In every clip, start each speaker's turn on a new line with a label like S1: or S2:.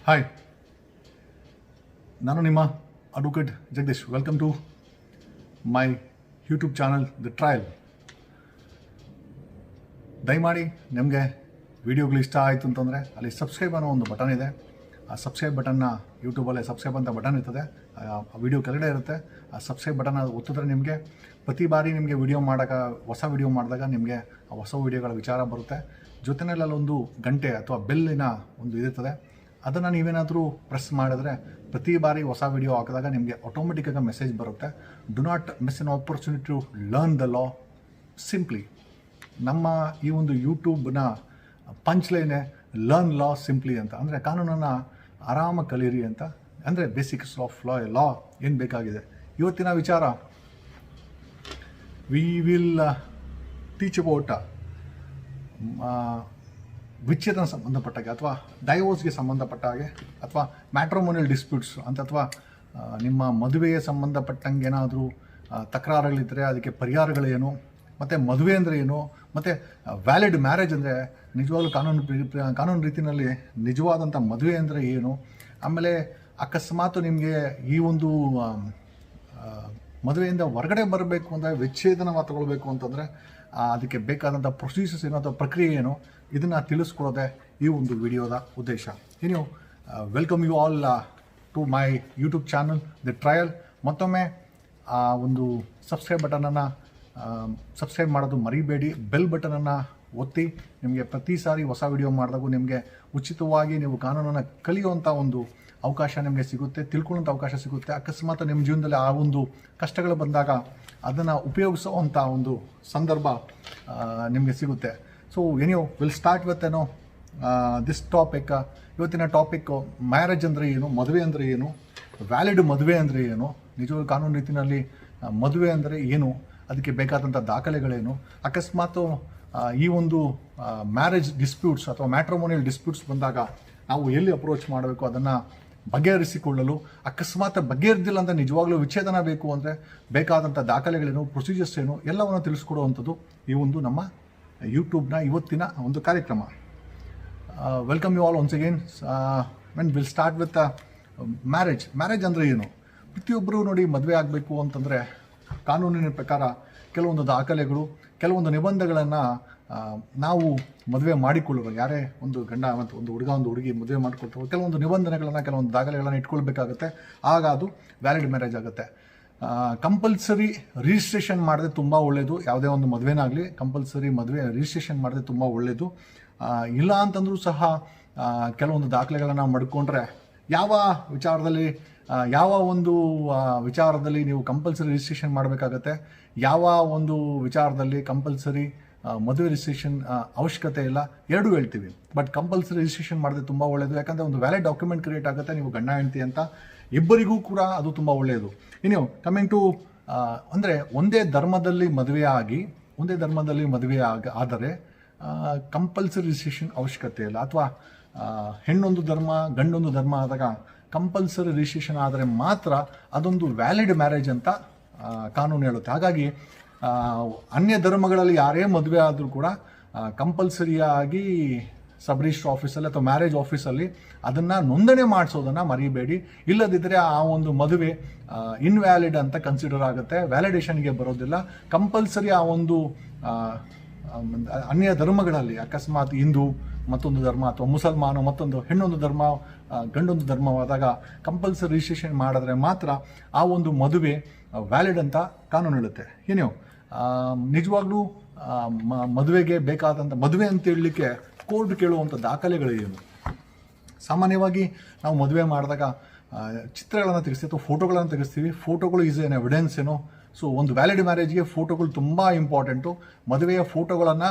S1: Hi, ನಾನು ನಿಮ್ಮ advocate Jagadish. Welcome to my YouTube channel the trial. ದಯಮಾಡಿ ನಿಮಗೆ ವಿಡಿಯೋಗಳು ಇಷ್ಟ ಆಯಿತು ಅಂತಂದರೆ ಅಲ್ಲಿ ಸಬ್ಸ್ಕ್ರೈಬ್ ಅನ್ನೋ ಒಂದು ಬಟನ್ ಇದೆ. ಆ ಸಬ್ಸ್ಕ್ರೈಬ್ ಬಟನ್ನ ಯೂಟ್ಯೂಬಲ್ಲಿ ಸಬ್ಸ್ಕ್ರೈಬ್ ಅಂತ ಬಟನ್ ಇರ್ತದೆ, ಆ ವಿಡಿಯೋ ಕೆಳಗಡೆ ಇರುತ್ತೆ. ಆ ಸಬ್ಸ್ಕ್ರೈಬ್ ಬಟನ್ ಒತ್ತಿದ್ರೆ ನಿಮಗೆ ಪ್ರತಿ ಬಾರಿ ನಿಮಗೆ ಹೊಸ ವಿಡಿಯೋ ಮಾಡಿದಾಗ ನಿಮಗೆ ಆ ಹೊಸ ವಿಡಿಯೋಗಳ ವಿಚಾರ ಬರುತ್ತೆ. ಜೊತೆಯಲ್ಲಿ ಅಲ್ಲೊಂದು ಗಂಟೆ ಅಥವಾ ಬೆಲ್ಲಿನ ಒಂದು ಇದಿರ್ತದೆ. ಅದನ್ನು ನೀವೇನಾದರೂ ಪ್ರೆಸ್ ಮಾಡಿದ್ರೆ ಪ್ರತಿ ಬಾರಿ ಹೊಸ ವಿಡಿಯೋ ಹಾಕಿದಾಗ ನಿಮಗೆ ಆಟೋಮೆಟಿಕ್ಕಾಗಿ ಮೆಸೇಜ್ ಬರುತ್ತೆ. Do not miss an opportunity to learn the law simply. ನಮ್ಮ ಈ ಒಂದು ಯೂಟ್ಯೂಬ್ನ ಪಂಚ್ಲೈನೆ ಲರ್ನ್ ಲಾ ಸಿಂಪ್ಲಿ ಅಂತ, ಅಂದರೆ ಕಾನೂನನ್ನು ಆರಾಮಾಗಿ ಕಲೀರಿ ಅಂತ, ಅಂದರೆ ಬೇಸಿಕ್ಸ್ ಆಫ್ ಲಾ ಏನು ಬೇಕಾಗಿದೆ. ಇವತ್ತಿನ ವಿಚಾರ ವಿ ವಿಲ್ ಟೀಚ್ ಅಬೌಟ್ ವಿಚ್ಛೇದನ ಸಂಬಂಧಪಟ್ಟಾಗೆ ಅಥವಾ ಡೈವೋರ್ಸ್ಗೆ ಸಂಬಂಧಪಟ್ಟ ಹಾಗೆ ಅಥವಾ ಮ್ಯಾಟ್ರಿಮೋನಿಯಲ್ ಡಿಸ್ಪ್ಯೂಟ್ಸ್ ಅಂತ, ಅಥವಾ ನಿಮ್ಮ ಮದುವೆಗೆ ಸಂಬಂಧಪಟ್ಟಂಗೆ ಏನಾದರೂ ತಕರಾರುಗಳಿದ್ದರೆ ಅದಕ್ಕೆ ಪರಿಹಾರಗಳೇನು, ಮತ್ತು ಮದುವೆ ಅಂದರೆ ಏನು, ಮತ್ತು ವ್ಯಾಲಿಡ್ ಮ್ಯಾರೇಜ್ ಅಂದರೆ ನಿಜವಾಗ್ಲೂ ಕಾನೂನು ರೀತಿಯಲ್ಲಿ ನಿಜವಾದಂಥ ಮದುವೆ ಅಂದರೆ ಏನು, ಆಮೇಲೆ ಅಕಸ್ಮಾತ್ ನಿಮಗೆ ಈ ಒಂದು ಮದುವೆಯಿಂದ ಹೊರಗಡೆ ಬರಬೇಕು ಅಂದರೆ ವಿಚ್ಛೇದನ ತಗೊಳ್ಬೇಕು ಅಂತಂದರೆ ಅದಕ್ಕೆ ಬೇಕಾದಂಥ ಪ್ರೊಸೀಜರ್ಸ್ ಏನೋ ಅಥವಾ ಪ್ರಕ್ರಿಯೆ ಏನು, ಇದನ್ನು ತಿಳಿಸ್ಕೊಡೋದೆ ಈ ಒಂದು ವಿಡಿಯೋದ ಉದ್ದೇಶ. ಇನ್ನು welcome you all to my YouTube channel the trial. ಮತ್ತೊಮ್ಮೆ ಆ ಒಂದು ಸಬ್ಸ್ಕ್ರೈಬ್ ಮಾಡೋದು ಮರಿಬೇಡಿ. ಬೆಲ್ ಬಟನನ್ನು ಒತ್ತಿ. ನಿಮಗೆ ಪ್ರತಿ ಸಾರಿ ಹೊಸ ವಿಡಿಯೋ ಮಾಡಿದಾಗೂ ನಿಮಗೆ ಉಚಿತವಾಗಿ ನೀವು ಕಾನೂನನ್ನು ಕಲಿಯುವಂಥ ಒಂದು ಅವಕಾಶ ನಿಮಗೆ ಸಿಗುತ್ತೆ, ತಿಳ್ಕೊಳ್ಳೋಂಥ ಅವಕಾಶ ಸಿಗುತ್ತೆ. ಅಕಸ್ಮಾತ್ ನಿಮ್ಮ ಜೀವನದಲ್ಲಿ ಆ ಒಂದು ಕಷ್ಟಗಳು ಬಂದಾಗ ಅದನ್ನು ಉಪಯೋಗಿಸುವಂಥ ಒಂದು ಸಂದರ್ಭ ನಿಮಗೆ ಸಿಗುತ್ತೆ. So will start with this topic. ಇವತ್ತಿನ ಟಾಪಿಕ್ಕು ಮ್ಯಾರೇಜ್ ಅಂದರೆ ಏನು, ಮದುವೆ ಅಂದರೆ ಏನು, ವ್ಯಾಲಿಡ್ ಮದುವೆ ಅಂದರೆ ಏನು, ನಿಜವಾದ ಕಾನೂನು ರೀತಿಯಲ್ಲಿ ಮದುವೆ ಅಂದರೆ ಏನು, ಅದಕ್ಕೆ ಬೇಕಾದಂಥ ದಾಖಲೆಗಳೇನು, ಅಕಸ್ಮಾತ್ ಈ ಒಂದು ಮ್ಯಾರೇಜ್ ಡಿಸ್ಪ್ಯೂಟ್ಸ್ ಅಥವಾ ಮ್ಯಾಟ್ರಿಮೋನಿಯಲ್ ಡಿಸ್ಪ್ಯೂಟ್ಸ್ ಬಂದಾಗ ನಾವು ಎಲ್ಲಿ ಅಪ್ರೋಚ್ ಮಾಡಬೇಕು ಅದನ್ನು ಬಗೆಹರಿಸಿಕೊಳ್ಳಲು, ಅಕಸ್ಮಾತ್ ಬಗೆಹರಿದಿಲ್ಲ ಅಂತ ನಿಜವಾಗ್ಲೂ ವಿಚ್ಛೇದನ ಬೇಕು ಅಂದರೆ ಬೇಕಾದಂಥ ದಾಖಲೆಗಳೇನು, ಪ್ರೊಸೀಜರ್ಸ್ ಏನು, ಎಲ್ಲವನ್ನು ತಿಳಿಸ್ಕೊಡುವಂಥದ್ದು ಈ ಒಂದು ನಮ್ಮ ಯೂಟ್ಯೂಬ್ನ ಇವತ್ತಿನ ಒಂದು ಕಾರ್ಯಕ್ರಮ. Welcome you all once again. Will start with marriage ಅಂದರೆ ಏನು. ಪ್ರತಿಯೊಬ್ಬರು ನೋಡಿ, ಮದುವೆ ಆಗಬೇಕು ಅಂತಂದರೆ ಕಾನೂನಿನ ಪ್ರಕಾರ ಕೆಲವೊಂದು ದಾಖಲೆಗಳು, ಕೆಲವೊಂದು ನಿಬಂಧನೆಗಳನ್ನು ನಾವು ಮದುವೆ ಮಾಡಿಕೊಳ್ಳುವ ಯಾರೇ ಒಂದು ಗಂಡ ಮತ್ತು ಒಂದು ಹುಡುಗ ಒಂದು ಹುಡುಗಿ ಮದುವೆ ಮಾಡಿಕೊಳ್ತಾರೆ, ಕೆಲವೊಂದು ನಿಬಂಧನೆಗಳನ್ನು, ಕೆಲವೊಂದು ದಾಖಲೆಗಳನ್ನು ಇಟ್ಕೊಳ್ಬೇಕಾಗುತ್ತೆ. ಆಗ ಅದು ವ್ಯಾಲಿಡ್ ಮ್ಯಾರೇಜ್ ಆಗುತ್ತೆ. ಕಂಪಲ್ಸರಿ ರಿಜಿಸ್ಟ್ರೇಷನ್ ಮಾಡಿದ್ರೆ ತುಂಬ ಒಳ್ಳೆಯದು. ಯಾವುದೇ ಒಂದು ಮದುವೆನಾಗಲಿ ಕಂಪಲ್ಸರಿ ರಿಜಿಸ್ಟ್ರೇಷನ್ ಮಾಡಿದ್ರೆ ತುಂಬ ಒಳ್ಳೆಯದು. ಇಲ್ಲ ಅಂತಂದರೂ ಸಹ ಕೆಲವೊಂದು ದಾಖಲೆಗಳನ್ನು ಮಾಡಿಕೊಂಡ್ರೆ ಯಾವ ಒಂದು ವಿಚಾರದಲ್ಲಿ ನೀವು ಕಂಪಲ್ಸರಿ ರಿಜಿಸ್ಟ್ರೇಷನ್ ಮಾಡಬೇಕಾಗತ್ತೆ, ಯಾವ ಒಂದು ವಿಚಾರದಲ್ಲಿ ಕಂಪಲ್ಸರಿ ಮದುವೆ ರಿಜಿಸ್ಟ್ರೇಷನ್ ಅವಶ್ಯಕತೆ ಇಲ್ಲ, ಎರಡೂ ಹೇಳ್ತೀವಿ. ಬಟ್ ಕಂಪಲ್ಸರಿ ರಿಜಿಸ್ಟ್ರೇಷನ್ ಮಾಡಿದ್ರೆ ತುಂಬ ಒಳ್ಳೆಯದು. ಯಾಕಂದರೆ ಒಂದು ವ್ಯಾಲಿಡ್ ಡಾಕ್ಯುಮೆಂಟ್ ಕ್ರಿಯೇಟ್ ಆಗುತ್ತೆ. ನೀವು ಗಂಡ ಹೆಂಡತಿ ಅಂತ ಇಬ್ಬರಿಗೂ ಕೂಡ ಅದು ತುಂಬ ಒಳ್ಳೆಯದು. ಇನ್ನು ಕಮಿಂಗ್ ಟು ಅಂದರೆ ಒಂದೇ ಧರ್ಮದಲ್ಲಿ ಮದುವೆ ಆದರೆ ಕಂಪಲ್ಸರಿ ರಿಜಿಸ್ಟ್ರೇಷನ್ ಅವಶ್ಯಕತೆ ಇಲ್ಲ. ಅಥವಾ ಹೆಣ್ಣೊಂದು ಧರ್ಮ ಗಂಡೊಂದು ಧರ್ಮ ಆದಾಗ ಕಂಪಲ್ಸರಿ ರಿಜಿಸ್ಟ್ರೇಷನ್ ಆದರೆ ಮಾತ್ರ ಅದೊಂದು ವ್ಯಾಲಿಡ್ ಮ್ಯಾರೇಜ್ ಅಂತ ಕಾನೂನು ಹೇಳುತ್ತೆ. ಹಾಗಾಗಿ ಅನ್ಯ ಧರ್ಮಗಳಲ್ಲಿ ಯಾರೇ ಮದುವೆ ಆದರೂ ಕೂಡ ಕಂಪಲ್ಸರಿಯಾಗಿ ಸಬ್ ರಿಜಿಸ್ಟ್ರ್ ಆಫೀಸಲ್ಲಿ ಅಥವಾ ಮ್ಯಾರೇಜ್ ಆಫೀಸಲ್ಲಿ ಅದನ್ನು ನೋಂದಣಿ ಮಾಡಿಸೋದನ್ನು ಮರಿಬೇಡಿ. ಇಲ್ಲದಿದ್ದರೆ ಆ ಒಂದು ಮದುವೆ ಇನ್ವ್ಯಾಲಿಡ್ ಅಂತ ಕನ್ಸಿಡರ್ ಆಗುತ್ತೆ, ವ್ಯಾಲಿಡೇಷನ್ಗೆ ಬರೋದಿಲ್ಲ. ಕಂಪಲ್ಸರಿ ಆ ಒಂದು ಅನ್ಯ ಧರ್ಮಗಳಲ್ಲಿ ಅಕಸ್ಮಾತ್ ಹಿಂದೂ ಮತ್ತೊಂದು ಧರ್ಮ ಅಥವಾ ಮುಸಲ್ಮಾನ ಮತ್ತೊಂದು ಹೆಣ್ಣೊಂದು ಧರ್ಮ ಗಂಡೊಂದು ಧರ್ಮವಾದಾಗ ಕಂಪಲ್ಸರಿ ರಿಜಿಸ್ಟ್ರೇಷನ್ ಮಾಡಿದ್ರೆ ಮಾತ್ರ ಆ ಒಂದು ಮದುವೆ ವ್ಯಾಲಿಡ್ ಅಂತ ಕಾನೂನು ಹೇಳುತ್ತೆ. ನಿಜವಾಗ್ಲೂ ಮದುವೆಗೆ ಬೇಕಾದಂಥ ಮದುವೆ ಅಂತ ಹೇಳಲಿಕ್ಕೆ ಕೋರ್ಟ್ ಕೇಳುವಂಥ ದಾಖಲೆಗಳೇನು. ಸಾಮಾನ್ಯವಾಗಿ ನಾವು ಮದುವೆ ಮಾಡಿದಾಗ ಚಿತ್ರಗಳನ್ನು ತೆಗೆಸ್ತೀವಿ ಅಥವಾ ಫೋಟೋಗಳನ್ನು ತೆಗೆಸ್ತೀವಿ. ಫೋಟೋಗಳು ಈಸ್ ಏನ್ ಎವಿಡೆನ್ಸ್ ಏನೋ. ಸೊ ಒಂದು ವ್ಯಾಲಿಡ್ ಮ್ಯಾರೇಜ್ಗೆ ಫೋಟೋಗಳು ತುಂಬ ಇಂಪಾರ್ಟೆಂಟು. ಮದುವೆಯ ಫೋಟೋಗಳನ್ನು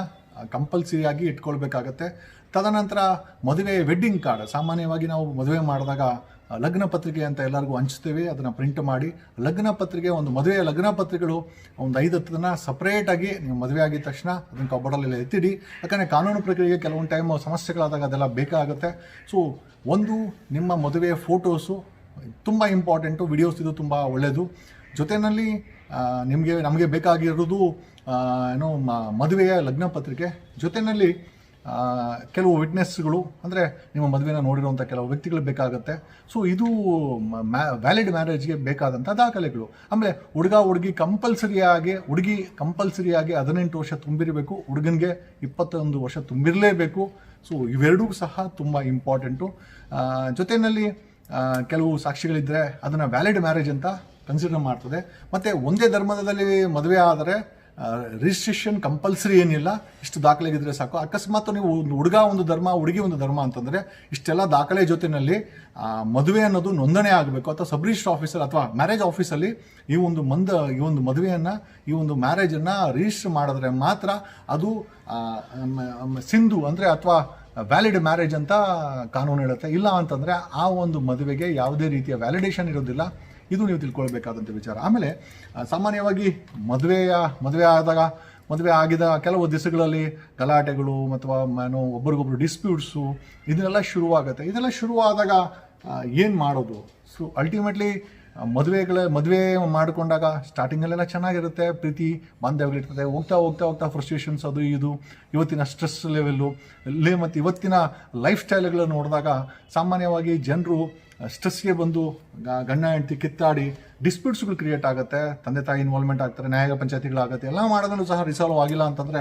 S1: ಕಂಪಲ್ಸರಿಯಾಗಿ ಇಟ್ಕೊಳ್ಬೇಕಾಗತ್ತೆ. ತದನಂತರ ಮದುವೆ ವೆಡ್ಡಿಂಗ್ ಕಾರ್ಡ್, ಸಾಮಾನ್ಯವಾಗಿ ನಾವು ಮದುವೆ ಮಾಡಿದಾಗ ಲಗ್ನ ಪತ್ರಿಕೆ ಅಂತ ಎಲ್ಲರಿಗೂ ಹಂಚ್ತೇವೆ. ಅದನ್ನು ಪ್ರಿಂಟ್ ಮಾಡಿ ಲಗ್ನ ಪತ್ರಿಕೆ, ಒಂದು ಮದುವೆಯ ಲಗ್ನ ಪತ್ರಿಕೆಗಳು ಒಂದು 5-10 ಸಪ್ರೇಟಾಗಿ ನೀವು ಮದುವೆ ಆಗಿದ ತಕ್ಷಣ ಅದನ್ನು ಕಬೋರ್ಡಲ್ಲೆಲ್ಲ ಎತ್ತಿಡಿ. ಯಾಕಂದರೆ ಕಾನೂನು ಪ್ರಕ್ರಿಯೆಗೆ ಕೆಲವೊಂದು ಟೈಮ್ ಸಮಸ್ಯೆಗಳಾದಾಗ ಅದೆಲ್ಲ ಬೇಕಾಗುತ್ತೆ. ಸೊ ಒಂದು ನಿಮ್ಮ ಮದುವೆಯ ಫೋಟೋಸು ತುಂಬ ಇಂಪಾರ್ಟೆಂಟು, ವಿಡಿಯೋಸ್ ಇದು ತುಂಬ ಒಳ್ಳೆಯದು. ಜೊತೆಯಲ್ಲಿ ನಮಗೆ ಬೇಕಾಗಿರೋದು ಮದುವೆಯ ಲಗ್ನ ಪತ್ರಿಕೆ, ಜೊತೆಯಲ್ಲಿ ಕೆಲವು ವಿಟ್ನೆಸ್ಗಳು ಅಂದರೆ ನಿಮ್ಮ ಮದುವೆನ ನೋಡಿರುವಂಥ ಕೆಲವು ವ್ಯಕ್ತಿಗಳು ಬೇಕಾಗುತ್ತೆ. ಸೊ ಇದು ವ್ಯಾಲಿಡ್ ಮ್ಯಾರೇಜ್ಗೆ ಬೇಕಾದಂಥ ದಾಖಲೆಗಳು. ಆಮೇಲೆ ಹುಡುಗಿ ಕಂಪಲ್ಸರಿಯಾಗಿ 18 ವರ್ಷ ತುಂಬಿರಬೇಕು, ಹುಡುಗನಿಗೆ 21 ವರ್ಷ ತುಂಬಿರಲೇಬೇಕು. ಸೊ ಇವೆರಡೂ ಸಹ ತುಂಬ ಇಂಪಾರ್ಟೆಂಟು. ಜೊತೆಯಲ್ಲಿ ಕೆಲವು ಸಾಕ್ಷಿಗಳಿದ್ದರೆ ಅದನ್ನು ವ್ಯಾಲಿಡ್ ಮ್ಯಾರೇಜ್ ಅಂತ ಕನ್ಸಿಡರ್ ಮಾಡ್ತದೆ. ಮತ್ತು ಒಂದೇ ಧರ್ಮದಲ್ಲಿ ಮದುವೆ ಆದರೆ ರಿಜಿಸ್ಟ್ರೇಷನ್ ಕಂಪಲ್ಸರಿ ಏನಿಲ್ಲ, ಇಷ್ಟು ದಾಖಲೆಗಿದ್ರೆ ಸಾಕು. ಅಕಸ್ಮಾತ್ ನೀವು ಹುಡುಗ ಒಂದು ಧರ್ಮ ಹುಡುಗಿ ಒಂದು ಧರ್ಮ ಅಂತಂದರೆ ಇಷ್ಟೆಲ್ಲ ದಾಖಲೆ ಜೊತೆಯಲ್ಲಿ ಮದುವೆ ಅನ್ನೋದು ನೋಂದಣಿ ಆಗಬೇಕು, ಅಥವಾ ಸಬ್ ರಿಜಿಸ್ಟರ್ ಆಫೀಸಲ್ಲಿ ಅಥವಾ ಮ್ಯಾರೇಜ್ ಆಫೀಸಲ್ಲಿ ಈ ಒಂದು ಮದುವೆಯನ್ನು ಈ ಒಂದು ಮ್ಯಾರೇಜನ್ನು ರಿಜಿಸ್ಟರ್ ಮಾಡಿದ್ರೆ ಮಾತ್ರ ಅದು ಸಿಂಧು ಅಂದರೆ ಅಥವಾ ವ್ಯಾಲಿಡ್ ಮ್ಯಾರೇಜ್ ಅಂತ ಕಾನೂನು ಹೇಳುತ್ತೆ. ಇಲ್ಲ ಅಂತಂದರೆ ಆ ಒಂದು ಮದುವೆಗೆ ಯಾವುದೇ ರೀತಿಯ ವ್ಯಾಲಿಡೇಷನ್ ಇರೋದಿಲ್ಲ. ಇದು ನೀವು ತಿಳ್ಕೊಳ್ಬೇಕಾದಂಥ ವಿಚಾರ. ಆಮೇಲೆ ಸಾಮಾನ್ಯವಾಗಿ ಮದುವೆ ಆಗಿದ ಕೆಲವು ದಿವಸಗಳಲ್ಲಿ ಗಲಾಟೆಗಳು ಅಥವಾ ಒಬ್ರಿಗೊಬ್ರು ಡಿಸ್ಪ್ಯೂಟ್ಸು ಇದನ್ನೆಲ್ಲ ಶುರುವಾಗುತ್ತೆ. ಇದೆಲ್ಲ ಶುರುವಾದಾಗ ಏನು ಮಾಡೋದು? ಸೊ ಅಲ್ಟಿಮೇಟ್ಲಿ ಮದುವೆ ಮಾಡಿಕೊಂಡಾಗ ಸ್ಟಾರ್ಟಿಂಗಲ್ಲೆಲ್ಲ ಚೆನ್ನಾಗಿರುತ್ತೆ, ಪ್ರೀತಿ ಬಾಂಧವ್ಯಗಳಿರ್ತದೆ. ಹೋಗ್ತಾ ಫ್ರಸ್ಟ್ರೇಷನ್ಸ್ ಅದು ಇದು, ಇವತ್ತಿನ ಸ್ಟ್ರೆಸ್ ಲೆವೆಲ್ಲು ಮತ್ತು ಇವತ್ತಿನ ಲೈಫ್ ಸ್ಟೈಲ್ಗಳನ್ನು ನೋಡಿದಾಗ ಸಾಮಾನ್ಯವಾಗಿ ಜನರು ಸ್ಟ್ರೆಸ್ಗೆ ಬಂದು ಗಂಡ ಹೆಂಡತಿ ಕಿತ್ತಾಡಿ ಡಿಸ್ಪ್ಯೂಟ್ಸ್ಗಳು ಕ್ರಿಯೇಟ್ ಆಗುತ್ತೆ, ತಂದೆ ತಾಯಿ ಇನ್ವಾಲ್ವ್ಮೆಂಟ್ ಆಗ್ತಾರೆ, ನ್ಯಾಯ ಪಂಚಾಯತಿಗಳಾಗುತ್ತೆ. ಎಲ್ಲ ಮಾಡೋದ್ರೂ ಸಹ ರಿಸಾಲ್ವ್ ಆಗಿಲ್ಲ ಅಂತಂದರೆ,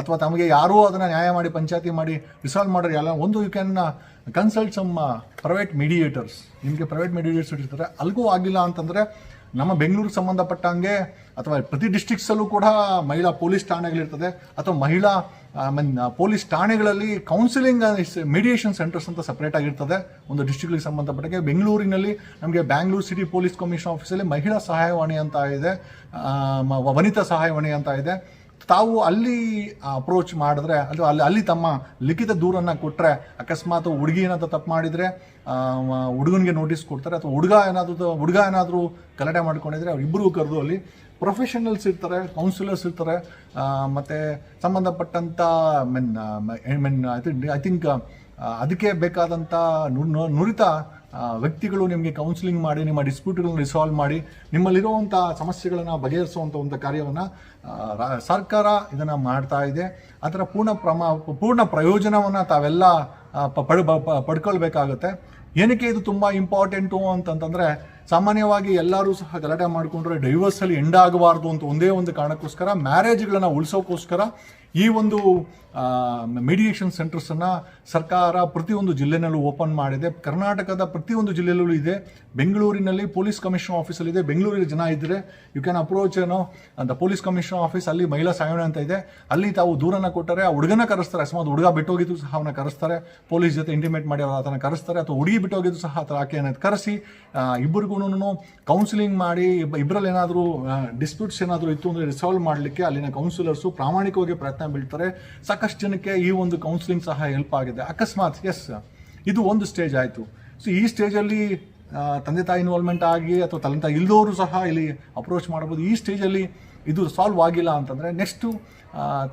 S1: ಅಥವಾ ತಮಗೆ ಯಾರೂ ಅದನ್ನು ನ್ಯಾಯ ಮಾಡಿ ಪಂಚಾಯತಿ ಮಾಡಿ ರಿಸಾಲ್ವ್ ಮಾಡೋರು ಎಲ್ಲ you can consult some private mediators. ನಿಮಗೆ ಪ್ರೈವೇಟ್ ಮೀಡಿಯೇಟರ್ಸ್ ಇರ್ತಾರೆ. ಅಲ್ಲಿಗೂ ಆಗಿಲ್ಲ ಅಂತಂದರೆ ನಮ್ಮ ಬೆಂಗಳೂರಿಗೆ ಸಂಬಂಧಪಟ್ಟಂಗೆ ಅಥವಾ ಪ್ರತಿ ಡಿಸ್ಟ್ರಿಕ್ಸಲ್ಲೂ ಕೂಡ ಮಹಿಳಾ ಪೊಲೀಸ್ ಠಾಣೆಗಳಿರ್ತದೆ, ಅಥವಾ ಪೊಲೀಸ್ ಠಾಣೆಗಳಲ್ಲಿ ಕೌನ್ಸಿಲಿಂಗ್ ಮೀಡಿಯೇಷನ್ ಸೆಂಟರ್ಸ್ ಅಂತ ಸಪ್ರೇಟ್ ಆಗಿರ್ತದೆ ಒಂದು ಡಿಸ್ಟ್ರಿಕ್ಟಿಗೆ ಸಂಬಂಧಪಟ್ಟಂಗೆ. ಬೆಂಗಳೂರಿನಲ್ಲಿ ನಮಗೆ ಬ್ಯಾಂಗ್ಳೂರು ಸಿಟಿ ಪೊಲೀಸ್ ಕಮಿಷನ್ ಆಫೀಸಲ್ಲಿ ಮಹಿಳಾ ಸಹಾಯವಾಣಿ ಅಂತ ಇದೆ, ವನಿತಾ ಸಹಾಯವಾಣಿ ಅಂತ ಇದೆ. ತಾವು ಅಲ್ಲಿ ಅಪ್ರೋಚ್ ಮಾಡಿದ್ರೆ ಅಥವಾ ಅಲ್ಲಿ ತಮ್ಮ ಲಿಖಿತ ದೂರನ್ನು ಕೊಟ್ಟರೆ, ಅಕಸ್ಮಾತ್ ಹುಡುಗಿ ಏನಾದರೂ ತಪ್ಪು ಮಾಡಿದರೆ ಹುಡುಗನಿಗೆ ನೋಟಿಸ್ ಕೊಡ್ತಾರೆ, ಅಥವಾ ಹುಡುಗ ಏನಾದರೂ ಗಲಾಟೆ ಮಾಡ್ಕೊಂಡಿದ್ರೆ ಅವರಿಬ್ಬರಿಗೂ ಕರೆದು ಅಲ್ಲಿ ಪ್ರೊಫೆಷನಲ್ಸ್ ಇರ್ತಾರೆ, ಕೌನ್ಸಿಲರ್ಸ್ ಇರ್ತಾರೆ, ಮತ್ತು ಸಂಬಂಧಪಟ್ಟಂಥ ಐ ಥಿಂಕ್ ಅದಕ್ಕೆ ಬೇಕಾದಂಥ ನುರಿತ ವ್ಯಕ್ತಿಗಳು ನಿಮಗೆ ಕೌನ್ಸಿಲಿಂಗ್ ಮಾಡಿ ನಿಮ್ಮ ಡಿಸ್ಪ್ಯೂಟ್ಗಳನ್ನು ರಿಸಾಲ್ವ್ ಮಾಡಿ ನಿಮ್ಮಲ್ಲಿರುವಂಥ ಸಮಸ್ಯೆಗಳನ್ನು ಬಗೆಹರಿಸುವಂಥ ಒಂದು ಕಾರ್ಯವನ್ನು ಸರ್ಕಾರ ಇದನ್ನು ಮಾಡ್ತಾ ಇದೆ. ಅದರ ಪೂರ್ಣ ಪ್ರಯೋಜನವನ್ನು ತಾವೆಲ್ಲ ಪಡ್ಕೊಳ್ಬೇಕಾಗುತ್ತೆ. ಏನಕ್ಕೆ ಇದು ತುಂಬ ಇಂಪಾರ್ಟೆಂಟು ಅಂತಂತಂದರೆ, ಸಾಮಾನ್ಯವಾಗಿ ಎಲ್ಲರೂ ಸಹ ಗಲಾಟೆ ಮಾಡಿಕೊಂಡ್ರೆ ಡೈವರ್ಸಲ್ಲಿ ಎಂಡ್ ಆಗಬಾರ್ದು ಅಂತ ಒಂದೇ ಒಂದು ಕಾರಣಕ್ಕೋಸ್ಕರ, ಮ್ಯಾರೇಜ್ಗಳನ್ನು ಉಳಿಸೋಕ್ಕೋಸ್ಕರ ಈ ಒಂದು ಮೀಡಿಯೇಷನ್ ಸೆಂಟರ್ಸನ್ನು ಸರ್ಕಾರ ಪ್ರತಿಯೊಂದು ಜಿಲ್ಲೆನಲ್ಲೂ ಓಪನ್ ಮಾಡಿದೆ. ಕರ್ನಾಟಕದ ಪ್ರತಿಯೊಂದು ಜಿಲ್ಲೆಯಲ್ಲೂ ಇದೆ. ಬೆಂಗಳೂರಿನಲ್ಲಿ ಪೊಲೀಸ್ ಕಮಿಷನರ್ ಆಫೀಸಲ್ಲಿದೆ. ಬೆಂಗಳೂರಿಗೆ ಜನ ಇದ್ದರೆ ಯು ಕ್ಯಾನ್ ಅಪ್ರೋಚ್ ಅಂತ ಪೊಲೀಸ್ ಕಮಿಷನರ್ ಆಫೀಸ್, ಅಲ್ಲಿ ಮಹಿಳಾ ಸಹಾಯವಾಣಿ ಅಂತ ಇದೆ. ಅಲ್ಲಿ ತಾವು ದೂರನ್ನು ಕೊಟ್ಟರೆ ಆ ಹುಡುಗನ ಕರೆಸ್ತಾರೆ. ಅಕಸ್ಮಾತ್ ಹುಡುಗ ಬಿಟ್ಟೋಗಿದ್ದು ಸಹ ಅವನ್ನ ಕರೆಸ್ತಾರೆ, ಪೊಲೀಸ್ ಜೊತೆ ಇಂಟಿಮೇಟ್ ಮಾಡಿ ಅದನ್ನು ಕರೆಸ್ತಾರೆ. ಅಥವಾ ಹುಡುಗಿ ಬಿಟ್ಟೋಗಿದ್ದು ಸಹ ಆಕೆಯನ್ನು ಕರೆಸಿ ಇಬ್ಬರಿಗೂ ಕೌನ್ಸಿಲಿಂಗ್ ಮಾಡಿ, ಇಬ್ಬರಲ್ಲಿ ಏನಾದರೂ ಡಿಸ್ಪ್ಯೂಟ್ಸ್ ಏನಾದರೂ ಇತ್ತು ಅಂದರೆ ರಿಸಾಲ್ವ್ ಮಾಡಲಿಕ್ಕೆ ಅಲ್ಲಿನ ಕೌನ್ಸಿಲರ್ಸು ಪ್ರಾಮಾಣಿಕವಾಗಿ ಪ್ರಯತ್ನ ಬೀಳ್ತಾರೆ. ಸಾಕಷ್ಟು ಜನಕ್ಕೆ ಈ ಒಂದು ಕೌನ್ಸಿಲಿಂಗ್ ಸಹ ಹೆಲ್ಪ್ ಆಗಿದೆ. ಅಕಸ್ಮಾತ್ ಇದು ಒಂದು ಸ್ಟೇಜ್ ಆಯಿತು. ಸೊ ಈ ಸ್ಟೇಜಲ್ಲಿ ತಂದೆ ತಾಯಿ ಇನ್ವಾಲ್ವ್ಮೆಂಟ್ ಆಗಿ ಅಥವಾ ತಂದೆ ತಾಯಿ ಇಲ್ದವರು ಸಹ ಇಲ್ಲಿ ಅಪ್ರೋಚ್ ಮಾಡ್ಬೋದು. ಈ ಸ್ಟೇಜಲ್ಲಿ ಇದು ಸಾಲ್ವ್ ಆಗಿಲ್ಲ ಅಂತಂದರೆ ನೆಕ್ಸ್ಟು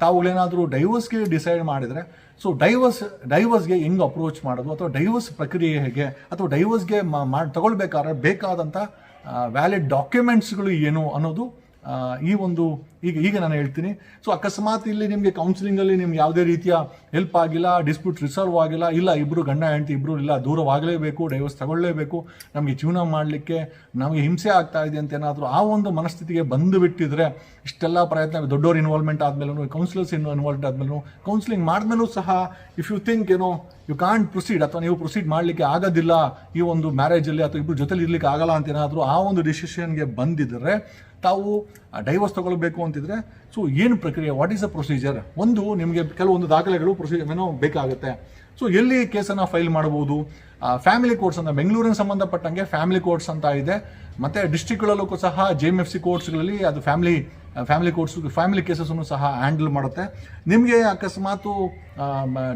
S1: ತಾವುಗಳೇನಾದರೂ ಡೈವರ್ಸ್ಗೆ ಡಿಸೈಡ್ ಮಾಡಿದರೆ, ಸೊ ಡೈವರ್ಸ್ಗೆ ಹೆಂಗೆ ಅಪ್ರೋಚ್ ಮಾಡೋದು, ಅಥವಾ ಡೈವರ್ಸ್ ಪ್ರಕ್ರಿಯೆ ಹೇಗೆ, ಅಥವಾ ಡೈವರ್ಸ್ಗೆ ತಗೊಳ್ಬೇಕಾದ್ರೆ ಬೇಕಾದಂಥ ವ್ಯಾಲಿಡ್ ಡಾಕ್ಯುಮೆಂಟ್ಸ್ಗಳು ಏನು ಅನ್ನೋದು ಈ ಒಂದು ಈಗ ನಾನು ಹೇಳ್ತೀನಿ. ಸೊ ಅಕಸ್ಮಾತ್ ಇಲ್ಲಿ ನಿಮಗೆ ಕೌನ್ಸಿಲಿಂಗಲ್ಲಿ ನಿಮ್ಗೆ ಯಾವುದೇ ರೀತಿಯ ಹೆಲ್ಪ್ ಆಗಿಲ್ಲ, ಡಿಸ್ಪ್ಯೂಟ್ ರಿಸಾಲ್ವ್ ಆಗಿಲ್ಲ, ಇಲ್ಲ ಇಬ್ಬರು ಗಂಡ ಹೆಂಡತಿ ಇಬ್ಬರು ಇಲ್ಲ ದೂರವಾಗಲೇಬೇಕು, ಡೈವರ್ಸ್ ತಗೊಳ್ಳೇಬೇಕು, ನಮಗೆ ಜೀವನ ಮಾಡಲಿಕ್ಕೆ ನಮಗೆ ಹಿಂಸೆ ಆಗ್ತಾ ಇದೆ ಅಂತ ಏನಾದರೂ ಆ ಒಂದು ಮನಸ್ಥಿತಿಗೆ ಬಂದು ಬಿಟ್ಟಿದ್ರೆ, ಇಷ್ಟೆಲ್ಲ ಪ್ರಯತ್ನ ದೊಡ್ಡವ್ರ ಇನ್ವಾಲ್ವ್ಮೆಂಟ್ ಆದಮೇಲೂ, ಕೌನ್ಸಿಲರ್ಸ್ ಇನ್ವಾಲ್ವ್ಮೆಂಟ್ ಆದಮೇಲೂ, ಕೌನ್ಸಿಲಿಂಗ್ ಮಾಡಿದ್ಮೇಲೂ ಸಹ if you think you can't proceed, ಅಥವಾ ನೀವು ಪ್ರೊಸೀಡ್ ಮಾಡಲಿಕ್ಕೆ ಆಗೋದಿಲ್ಲ ಈ ಒಂದು ಮ್ಯಾರೇಜಲ್ಲಿ, ಅಥವಾ ಇಬ್ಬರು ಜೊತೆಲಿ ಇರ್ಲಿಕ್ಕೆ ಆಗಲ್ಲ ಅಂತ ಏನಾದರೂ ಆ ಒಂದು ಡಿಸಿಷನ್ಗೆ ಬಂದಿದ್ದರೆ, ತಾವು ಡೈವರ್ಸ್ ತಗೊಳ್ಬೇಕು ಅಂತಿದ್ರೆ, ಸೊ ಏನು ಪ್ರಕ್ರಿಯೆ, ವಾಟ್ ಈಸ್ ದ ಪ್ರೊಸೀಜರ್? ಒಂದು ನಿಮಗೆ ಕೆಲವೊಂದು ದಾಖಲೆಗಳು ಬೇಕಾಗುತ್ತೆ. ಸೊ ಎಲ್ಲಿ ಕೇಸನ್ನು ಫೈಲ್ ಮಾಡ್ಬೋದು? ಫ್ಯಾಮಿಲಿ ಕೋರ್ಟ್ಸ್ ಅಂತ, ಬೆಂಗಳೂರಿನ ಸಂಬಂಧಪಟ್ಟಂಗೆ ಫ್ಯಾಮಿಲಿ ಕೋರ್ಟ್ಸ್ ಅಂತ ಇದೆ. ಮತ್ತು ಡಿಸ್ಟ್ರಿಕ್ಗಳಲ್ಲೂ ಸಹ JMFC ಕೋರ್ಟ್ಸ್ಗಳಲ್ಲಿ ಅದು ಫ್ಯಾಮಿಲಿ ಕೋರ್ಟ್ಸ್ ಫ್ಯಾಮಿಲಿ ಕೇಸಸ್ಸನ್ನು ಸಹ ಹ್ಯಾಂಡಲ್ ಮಾಡುತ್ತೆ. ನಿಮಗೆ ಅಕಸ್ಮಾತು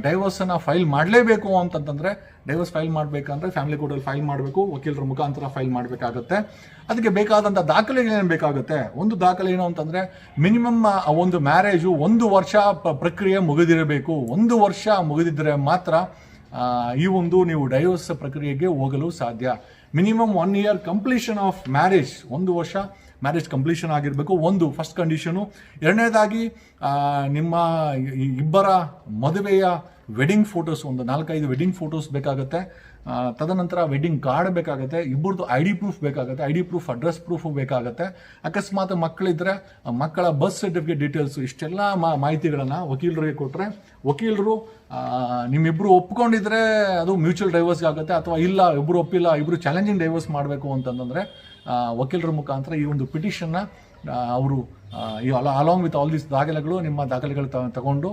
S1: ಡೈವರ್ಸನ್ನು ಫೈಲ್ ಮಾಡಲೇಬೇಕು ಅಂತಂತಂದರೆ, ಡೈವರ್ಸ್ ಫೈಲ್ ಮಾಡಬೇಕಂದ್ರೆ ಫ್ಯಾಮಿಲಿ ಕೋರ್ಟಲ್ಲಿ ಫೈಲ್ ಮಾಡಬೇಕು, ವಕೀಲರ ಮುಖಾಂತರ ಫೈಲ್ ಮಾಡಬೇಕಾಗುತ್ತೆ. ಅದಕ್ಕೆ ಬೇಕಾದಂಥ ದಾಖಲೆಗಳೇನು ಬೇಕಾಗುತ್ತೆ? ಒಂದು ದಾಖಲೆ ಏನು ಅಂತಂದರೆ, ಮಿನಿಮಮ್ ಒಂದು ಮ್ಯಾರೇಜು 1 ವರ್ಷ ಪ್ರಕ್ರಿಯೆ ಮುಗಿದಿರಬೇಕು. 1 ವರ್ಷ ಮುಗಿದಿದ್ದರೆ ಮಾತ್ರ ಈ ಒಂದು ನೀವು ಡೈವರ್ಸ್ ಪ್ರಕ್ರಿಯೆಗೆ ಹೋಗಲು ಸಾಧ್ಯ. Minimum 1 year completion of marriage, 1 ವರ್ಷ ಮ್ಯಾರೇಜ್ ಕಂಪ್ಲೀಷನ್ ಆಗಿರಬೇಕು, ಒಂದು ಫಸ್ಟ್ ಕಂಡೀಷನು. ಎರಡನೇದಾಗಿ ನಿಮ್ಮ ಇಬ್ಬರ ಮದುವೆಯ ವೆಡ್ಡಿಂಗ್ ಫೋಟೋಸ್, ಒಂದು 4-5 ವೆಡ್ಡಿಂಗ್ ಫೋಟೋಸ್ ಬೇಕಾಗುತ್ತೆ. ತದನಂತರ ವೆಡ್ಡಿಂಗ್ ಕಾರ್ಡ್ ಬೇಕಾಗುತ್ತೆ, ಇಬ್ಬರದ್ದು ID ಪ್ರೂಫ್ ಬೇಕಾಗುತ್ತೆ, ID ಪ್ರೂಫ್, ಅಡ್ರೆಸ್ ಪ್ರೂಫ್ ಬೇಕಾಗುತ್ತೆ. ಅಕಸ್ಮಾತ್ ಮಕ್ಕಳಿದ್ರೆ ಮಕ್ಕಳ ಬರ್ತ್ ಸರ್ಟಿಫಿಕೇಟ್ ಡೀಟೇಲ್ಸು, ಇಷ್ಟೆಲ್ಲ ಮಾಹಿತಿಗಳನ್ನು ವಕೀಲರಿಗೆ ಕೊಟ್ಟರೆ ವಕೀಲರು ನಿಮ್ಮಿಬ್ಬರು ಒಪ್ಕೊಂಡಿದ್ರೆ ಅದು ಮ್ಯೂಚುವಲ್ ಡೈವರ್ಸ್ಗೆ ಆಗುತ್ತೆ. ಅಥವಾ ಇಲ್ಲ ಇಬ್ಬರು ಒಪ್ಪಿಲ್ಲ, ಇಬ್ಬರು ಚಾಲೆಂಜಿಂಗ್ ಡೈವರ್ಸ್ ಮಾಡಬೇಕು ಅಂತಂದರೆ ವಕೀಲರ ಮುಖಾಂತರ ಈ ಒಂದು ಪಿಟಿಷನ್ನ ಅವರು ಅಲಾಂಗ್ ವಿತ್ ಆಲ್ ದಿಸ್ ದಾಖಲೆಗಳು, ನಿಮ್ಮ ದಾಖಲೆಗಳು ತಗೊಂಡು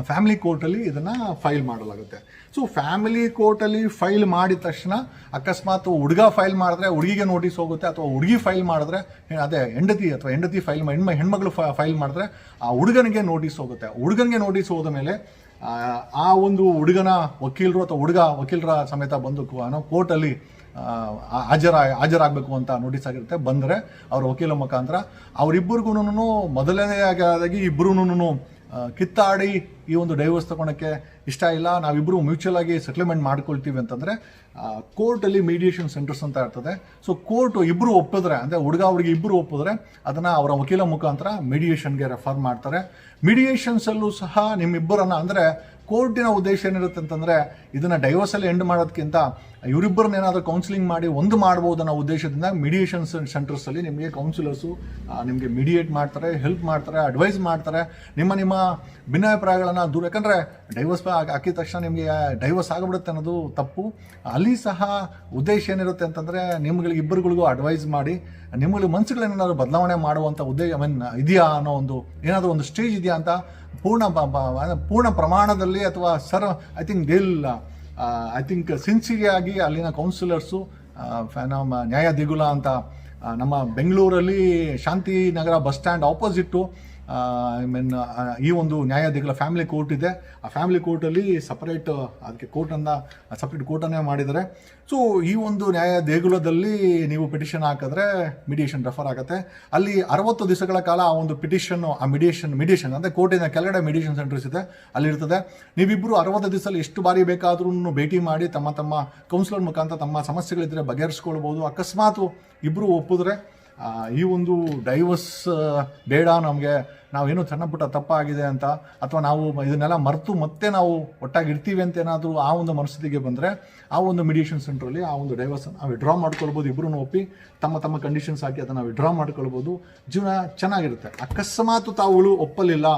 S1: ಫ್ಯಾಮಿಲಿ ಕೋರ್ಟಲ್ಲಿ ಇದನ್ನು ಫೈಲ್ ಮಾಡಲಾಗುತ್ತೆ. ಸೊ ಫ್ಯಾಮಿಲಿ ಕೋರ್ಟಲ್ಲಿ ಫೈಲ್ ಮಾಡಿದ ತಕ್ಷಣ ಅಕಸ್ಮಾತ್ ಹುಡುಗ ಫೈಲ್ ಮಾಡಿದ್ರೆ ಹುಡುಗಿಗೆ ನೋಟಿಸ್ ಹೋಗುತ್ತೆ, ಅಥವಾ ಹುಡುಗಿ ಫೈಲ್ ಮಾಡಿದ್ರೆ ಅದೇ ಹೆಂಡತಿ ಫೈಲ್ ಹೆಣ್ಮಗಳು ಫೈಲ್ ಮಾಡಿದ್ರೆ ಆ ಹುಡುಗನಿಗೆ ನೋಟಿಸ್ ಹೋಗುತ್ತೆ. ಹುಡುಗನಿಗೆ ನೋಟಿಸ್ ಹೋದ ಮೇಲೆ ಆ ಒಂದು ಹುಡುಗನ ವಕೀಲರು ಅಥವಾ ವಕೀಲರ ಸಮೇತ ಬಂದು ಕೋರ್ಟಲ್ಲಿ ಹಾಜರಾಗಬೇಕು ಅಂತ ನೋಟಿಸ್ ಆಗಿರುತ್ತೆ. ಬಂದರೆ ಅವ್ರ ವಕೀಲ ಮುಖಾಂತರ ಅವರಿಬ್ಬರಿಗೂ ಮೊದಲನೇದಾಗಿ ಇಬ್ಬರೂ ಕಿತ್ತಾಡಿ ಈ ಒಂದು ಡೈವರ್ಸ್ ತಗೊಳಕ್ಕೆ ಇಷ್ಟ ಇಲ್ಲ, ನಾವಿಬ್ಬರು ಮ್ಯೂಚುವಲ್ ಆಗಿ ಸೆಟಲ್ಮೆಂಟ್ ಮಾಡ್ಕೊಳ್ತೀವಿ ಅಂತಂದರೆ ಕೋರ್ಟಲ್ಲಿ ಮೀಡಿಯೇಷನ್ ಸೆಂಟರ್ಸ್ ಅಂತ ಇರ್ತದೆ. ಸೊ ಕೋರ್ಟ್ ಇಬ್ಬರು ಒಪ್ಪಿದ್ರೆ, ಅಂದರೆ ಹುಡುಗಿ ಇಬ್ಬರು ಒಪ್ಪಿದ್ರೆ ಅದನ್ನು ಅವರ ವಕೀಲ ಮುಖಾಂತರ ಮೀಡಿಯೇಷನ್ಗೆ ರೆಫರ್ ಮಾಡ್ತಾರೆ. ಮೀಡಿಯೇಷನ್ಸಲ್ಲೂ ಸಹ ನಿಮ್ಮಿಬ್ಬರನ್ನು, ಅಂದರೆ ಕೋರ್ಟಿನ ಉದ್ದೇಶ ಏನಿರುತ್ತೆ ಅಂತಂದರೆ ಇದನ್ನು ಡೈವರ್ಸಲ್ಲಿ ಎಂಡ್ ಮಾಡೋದಕ್ಕಿಂತ ಇವರಿಬ್ಬರನ್ನ ಏನಾದರೂ ಕೌನ್ಸಿಲಿಂಗ್ ಮಾಡಿ ಒಂದು ಮಾಡ್ಬೋದು ಅನ್ನೋ ಉದ್ದೇಶದಿಂದ ಮೀಡಿಯೇಷನ್ ಸೆಂಟರ್ಸಲ್ಲಿ ನಿಮಗೆ ಕೌನ್ಸಿಲರ್ಸು ನಿಮಗೆ ಮೀಡಿಯೇಟ್ ಮಾಡ್ತಾರೆ, ಹೆಲ್ಪ್ ಮಾಡ್ತಾರೆ, ಅಡ್ವೈಸ್ ಮಾಡ್ತಾರೆ, ನಿಮ್ಮ ಭಿನ್ನಾಭಿಪ್ರಾಯಗಳನ್ನು ದೂರ. ಯಾಕಂದರೆ ಡೈವರ್ಸ್ ಹಾಕಿದ ತಕ್ಷಣ ನಿಮಗೆ ಡೈವರ್ಸ್ ಆಗಿಬಿಡುತ್ತೆ ಅನ್ನೋದು ತಪ್ಪು. ಅಲ್ಲಿ ಸಹ ಉದ್ದೇಶ ಏನಿರುತ್ತೆ ಅಂತಂದರೆ ನಿಮ್ಗಳಿಗೆ ಇಬ್ಬರುಗಳಿಗೂ ಅಡ್ವೈಸ್ ಮಾಡಿ ನಿಮ್ಮಲ್ಲಿ ಮನಸ್ಸುಗಳೇನಾದ್ರು ಬದಲಾವಣೆ ಮಾಡುವಂಥ ಉದ್ದೇಶ ಇದೆಯಾ ಅನ್ನೋ ಒಂದು ಏನಾದರೂ ಒಂದು ಸ್ಟೇಜ್ ಇದೆಯಾ ಅಂತ ಪೂರ್ಣ ಪ್ರಮಾಣದಲ್ಲಿ ಅಥವಾ ಐ ಥಿಂಕ್ ಸಿನ್ಸಿಯರಾಗಿ ಅಲ್ಲಿನ ಕೌನ್ಸಿಲರ್ಸು ನಮ್ಮ ನ್ಯಾಯ ದೇಗುಲ ಅಂತ ನಮ್ಮ ಬೆಂಗಳೂರಲ್ಲಿ ಶಾಂತಿನಗರ ಬಸ್ ಸ್ಟ್ಯಾಂಡ್ ಆಪೋಸಿಟ್ಟು ಈ ಒಂದು ನ್ಯಾಯ ದೇಗುಲ ಫ್ಯಾಮಿಲಿ ಕೋರ್ಟ್ ಇದೆ. ಆ ಫ್ಯಾಮಿಲಿ ಕೋರ್ಟಲ್ಲಿ ಅದಕ್ಕೆ ಸಪ್ರೇಟ್ ಕೋರ್ಟನ್ನೇ ಮಾಡಿದ್ದಾರೆ. ಸೊ ಈ ಒಂದು ನ್ಯಾಯ ದೇಗುಲದಲ್ಲಿ ನೀವು ಪಿಟಿಷನ್ ಹಾಕಿದ್ರೆ ಮೀಡಿಯೇಷನ್ ರೆಫರ್ ಆಗುತ್ತೆ. ಅಲ್ಲಿ 60 ದಿವಸಗಳ ಕಾಲ ಆ ಒಂದು ಮೀಡಿಯೇಷನ್ ಅಂದರೆ ಕೋರ್ಟಿನ ಕೆಳಗಡೆ ಮೀಡಿಯೇಷನ್ ಸೆಂಟರ್ಸ್ ಇದೆ, ಅಲ್ಲಿರ್ತದೆ. ನೀವಿಬ್ಬರು 60 ದಿವಸದಲ್ಲಿ ಎಷ್ಟು ಬಾರಿ ಬೇಕಾದ್ರೂ ಭೇಟಿ ಮಾಡಿ ತಮ್ಮ ಕೌನ್ಸಿಲರ್ ಮುಖಾಂತರ ತಮ್ಮ ಸಮಸ್ಯೆಗಳಿದ್ದರೆ ಬಗೆಹರಿಸ್ಕೊಳ್ಬೋದು. ಅಕಸ್ಮಾತ್ ಇಬ್ಬರು ಒಪ್ಪಿದ್ರೆ ಈ ಒಂದು ಡೈವರ್ಸ್ ಬೇಡ, ನಮಗೆ ನಾವೇನೋ ಸಣ್ಣ ಪುಟ್ಟ ತಪ್ಪಾಗಿದೆ ಅಂತ, ಅಥವಾ ನಾವು ಇದನ್ನೆಲ್ಲ ಮರೆತು ಮತ್ತೆ ನಾವು ಒಟ್ಟಾಗಿ ಇರ್ತೀವಿ ಅಂತ ಏನಾದರೂ ಆ ಒಂದು ಮನಸ್ಥಿತಿಗೆ ಬಂದರೆ ಆ ಒಂದು ಮೀಡಿಯೇಷನ್ ಸೆಂಟ್ರಲ್ಲಿ ಆ ಒಂದು ಡೈವರ್ಸನ್ನು ವಿಡ್ರಾ ಮಾಡ್ಕೊಳ್ಬೋದು. ಇಬ್ಬರೂ ಒಪ್ಪಿ ತಮ್ಮ ಕಂಡೀಷನ್ಸ್ ಹಾಕಿ ಅದನ್ನು ವಿಡ್ರಾ ಮಾಡ್ಕೊಳ್ಬೋದು. ಜೀವನ ಚೆನ್ನಾಗಿರುತ್ತೆ. ಅಕಸ್ಮಾತ್ ತಾವುಗಳು ಒಪ್ಪಲಿಲ್ಲ,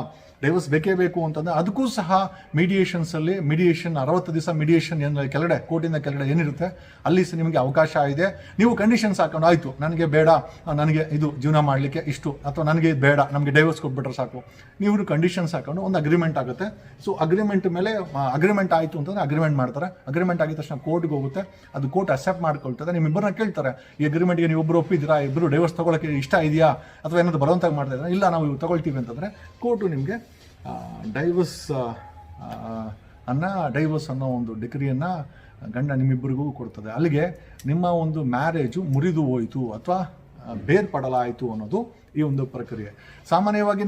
S1: ಡೈವರ್ಸ್ ಬೇಕೇ ಬೇಕು ಅಂತಂದರೆ ಅದಕ್ಕೂ ಸಹ ಮೀಡಿಯೇಷನ್ 60 ದಿವಸ ಮೀಡಿಯೇಷನ್ ಕೆಳಗಡೆ ಕೋರ್ಟಿಂದ ಕೆಳಗಡೆ ಏನಿರುತ್ತೆ ಅಲ್ಲಿ ನಿಮಗೆ ಅವಕಾಶ ಇದೆ. ನೀವು ಕಂಡೀಷನ್ಸ್ ಹಾಕೊಂಡು ಆಯಿತು ನನಗೆ ಬೇಡ, ನನಗೆ ಇದು ಜೀವನ ಮಾಡಲಿಕ್ಕೆ ಇಷ್ಟು, ಅಥವಾ ನನಗೆ ಇದು ಬೇಡ, ನಮಗೆ ಡೈವರ್ಸ್ ಕೊಟ್ಬಿಟ್ರೆ ಸಾಕು, ನೀವು ಕಂಡೀಷನ್ಸ್ ಹಾಕೊಂಡು ಒಂದು ಅಗ್ರಿಮೆಂಟ್ ಆಗುತ್ತೆ. ಸೊ ಅಗ್ರಿಮೆಂಟ್ ಮೇಲೆ ಅಗ್ರಿಮೆಂಟ್ ಆಯಿತು ಅಂತಂದರೆ ಅಗ್ರಿಮೆಂಟ್ ಮಾಡ್ತಾರೆ. ಅಗ್ರಿಮೆಂಟ್ ಆಗಿದ ತಕ್ಷಣ ಕೋರ್ಟ್ಗೆ ಹೋಗುತ್ತೆ, ಅದು ಕೋರ್ಟ್ ಅಕ್ಸೆಪ್ಟ್ ಮಾಡ್ಕೊಳ್ತದೆ. ನಿಮ್ಮಿಬ್ಬರನ್ನ ಕೇಳ್ತಾರೆ, ಈ ಅಗ್ರಿಮೆಂಟ್ಗೆ ನೀವೊಬ್ಬರು ಒಪ್ಪಿದ್ದೀರಾ, ಇಬ್ಬರು ಡೈವರ್ಸ್ ತೊಗೊಳಕ್ಕೆ ಇಷ್ಟ ಇದೆಯಾ, ಅಥವಾ ಏನಾದರೂ ಬರುವಂತಾಗಿ ಮಾಡ್ತಾ ಇದ್ದಾರೆ, ಇಲ್ಲ ನಾವು ತಗೊಳ್ತೀವಿ ಅಂತಂದರೆ ಕೋರ್ಟು ನಿಮಗೆ ಡೈವರ್ಸ್ ಅನ್ನೋ ಒಂದು ಡಿಗ್ರಿಯನ್ನು ನಿಮ್ಮಿಬ್ಬರಿಗೂ ಕೊಡ್ತದೆ. ಅಲ್ಲಿಗೆ ನಿಮ್ಮ ಒಂದು ಮ್ಯಾರೇಜು ಮುರಿದು ಹೋಯಿತು ಅಥವಾ ಬೇರ್ಪಡಲಾಯಿತು ಅನ್ನೋದು ಈ ಒಂದು ಪ್ರಕ್ರಿಯೆ. ಸಾಮಾನ್ಯವಾಗಿ